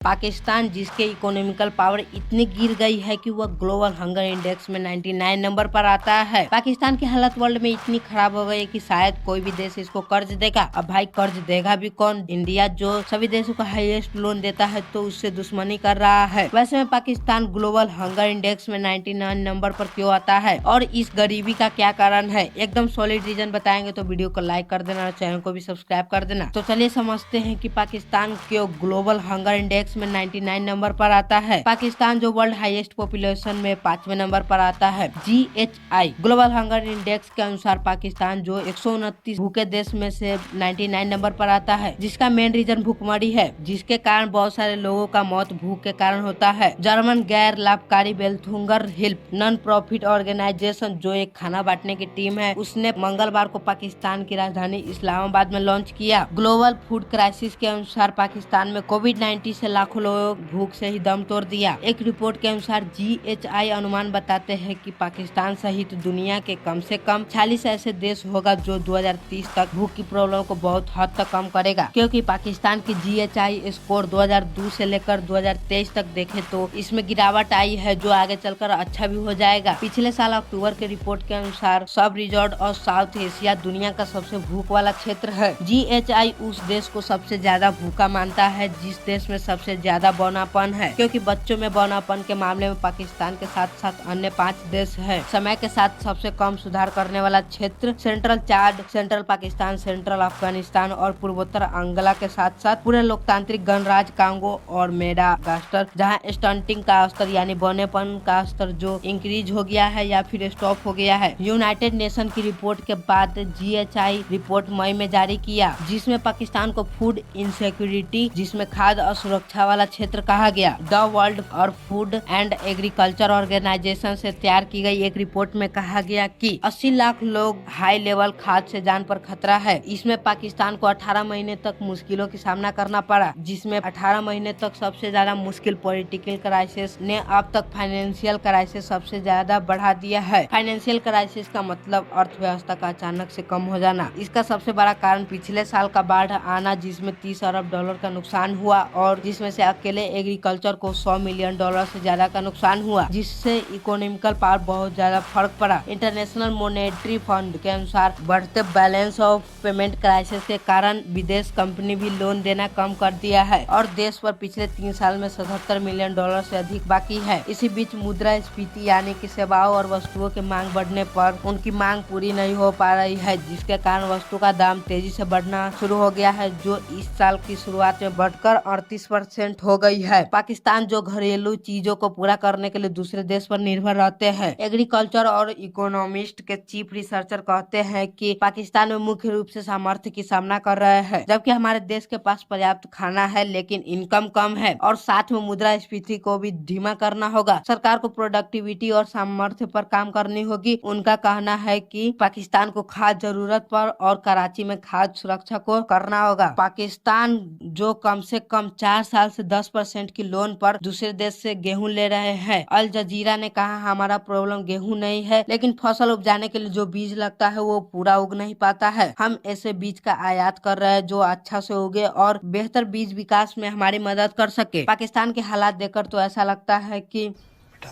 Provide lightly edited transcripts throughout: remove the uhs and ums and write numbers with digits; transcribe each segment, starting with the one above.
पाकिस्तान जिसके economical power इतनी गिर गई है कि वह ग्लोबल हंगर इंडेक्स में 99 नंबर पर आता है। पाकिस्तान की हालत वर्ल्ड में इतनी खराब हो गई है कि शायद कोई भी देश इसको कर्ज देगा। अब भाई कर्ज देगा भी कौन? इंडिया जो सभी देशों का हाईएस्ट लोन देता है तो उससे दुश्मनी कर रहा है। वैसे में पाकिस्तान ग्लोबल हंगर इंडेक्स में 99 नंबर पर क्यों आता है और इस गरीबी का क्या कारण है, एकदम सॉलिड रीजन बताएंगे। तो वीडियो को लाइक कर देना और चैनल को भी सब्सक्राइब कर देना। तो चलिए समझते हैं कि पाकिस्तान क्यों ग्लोबल हंगर इंडेक्स में 99 नंबर पर आता है। पाकिस्तान जो वर्ल्ड हाईएस्ट पॉपुलेशन में 5वें नंबर पर आता है। GHI ग्लोबल हंगर इंडेक्स के अनुसार पाकिस्तान जो 129 भूखे देश में से 99 नंबर पर आता है, जिसका मेन रीजन भूखमरी है, जिसके कारण बहुत सारे लोगों का मौत भूख के कारण होता है। जर्मन गैर लाभकारी वेल्थहुंगर हिल्प नॉन प्रॉफिट ऑर्गेनाइजेशन जो एक खाना बांटने की टीम है, उसने मंगलवार को पाकिस्तान की राजधानी इस्लामाबाद में लॉन्च किया। ग्लोबल फूड क्राइसिस के अनुसार पाकिस्तान में कोविड-19 से लाखों लोग भूख से ही दम तोड़ दिया। एक रिपोर्ट के अनुसार GHI अनुमान बताते हैं कि पाकिस्तान सहित दुनिया के कम से कम 46 ऐसे देश होगा जो 2030 तक भूख की प्रॉब्लम को बहुत हद तक कम करेगा। क्योंकि पाकिस्तान की GHI स्कोर 2002 से लेकर 2023 तक देखे तो इसमें गिरावट आई है, जो आगे चलकर अच्छा भी हो जाएगा। पिछले साल अक्टूबर के रिपोर्ट के अनुसार सब रिजॉर्ट और साउथ एशिया दुनिया का सबसे भूख वाला क्षेत्र है। GHI उस देश को सबसे ज्यादा भूखा मानता है जिस देश में सबसे ज्यादा बौनापन है, क्योंकि बच्चों में बौनापन के मामले में पाकिस्तान के साथ साथ अन्य 5 देश है। समय के साथ सबसे कम सुधार करने वाला क्षेत्र सेंट्रल चाड, सेंट्रल पाकिस्तान, सेंट्रल अफगानिस्तान और पूर्वोत्तर अंगोला के साथ साथ पूरे लोकतांत्रिक गणराज्य कांगो और मेडागास्कर, जहां स्टंटिंग का स्तर यानी बौनेपन का स्तर जो इंक्रीज हो गया है या फिर स्टॉप हो गया है। यूनाइटेड नेशन की रिपोर्ट के बाद GHI रिपोर्ट मई में जारी किया, जिसमें पाकिस्तान को फूड इनसिक्योरिटी, जिसमें खाद्य असुरक्षा वाला क्षेत्र कहा गया। द वर्ल्ड और फूड एंड एग्रीकल्चर ऑर्गेनाइजेशन से तैयार की गई एक रिपोर्ट में कहा गया कि 80 लाख लोग हाई लेवल खाद्य से जान पर खतरा है। इसमें पाकिस्तान को 18 महीने तक मुश्किलों की सामना करना पड़ा, जिसमें 18 महीने तक सबसे ज्यादा मुश्किल पॉलिटिकल क्राइसिस ने अब तक फाइनेंशियल क्राइसिस सबसे ज्यादा बढ़ा दिया है। फाइनेंशियल क्राइसिस का मतलब अर्थव्यवस्था का अचानक से कम हो जाना। इसका सबसे बड़ा कारण पिछले साल का बाढ़ आना, जिसमें $30 अरब का नुकसान हुआ और जिसमें से अकेले एग्रीकल्चर को $100 मिलियन से ज्यादा का नुकसान हुआ, जिससे इकोनॉमिकल पावर बहुत ज्यादा फर्क पड़ा। इंटरनेशनल मॉनेटरी फंड के अनुसार बढ़ते बैलेंस ऑफ पेमेंट क्राइसिस के कारण विदेश कंपनी भी लोन देना कम कर दिया है और देश पर पिछले 3 साल में $77 मिलियन से अधिक बाकी है। इसी बीच मुद्रास्फीति यानी कि सेवाओं और वस्तुओं की मांग बढ़ने पर उनकी मांग पूरी नहीं हो पा रही है, जिसके कारण वस्तु का दाम तेजी से बढ़ना शुरू हो गया है, जो इस साल की शुरुआत में बढ़कर 38% हो गई है। पाकिस्तान जो घरेलू चीजों को पूरा करने के लिए दूसरे देश पर निर्भर रहते हैं। एग्रीकल्चर और इकोनॉमिस्ट के चीफ रिसर्चर कहते हैं कि पाकिस्तान में मुख्य रूप से सामर्थ्य की सामना कर रहे हैं, जबकि हमारे देश के पास पर्याप्त खाना है लेकिन इनकम कम है और साथ में मुद्रास्फीति को भी धीमा करना होगा। सरकार को प्रोडक्टिविटी और सामर्थ्य पर काम करनी होगी। उनका कहना है कि पाकिस्तान को खाद्य जरूरत पर और कराची में खाद्य सुरक्षा को करना होगा। पाकिस्तान जो कम से कम 4 साल से 10% की लोन पर दूसरे देश से गेहूं ले रहे हैं। अल जजीरा ने कहा, हमारा प्रॉब्लम गेहूं नहीं है, लेकिन फसल उपजाने के लिए जो बीज लगता है वो पूरा उग नहीं पाता है। हम ऐसे बीज का आयात कर रहे हैं जो अच्छा से उगे और बेहतर बीज विकास में हमारी मदद कर सके। पाकिस्तान के हालात देखकर तो ऐसा लगता है कि बेटा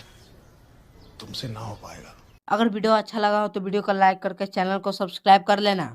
तुमसे ना हो पाएगा। अगर वीडियो अच्छा लगा हो तो वीडियो को लाइक करके चैनल को सब्सक्राइब कर लेना।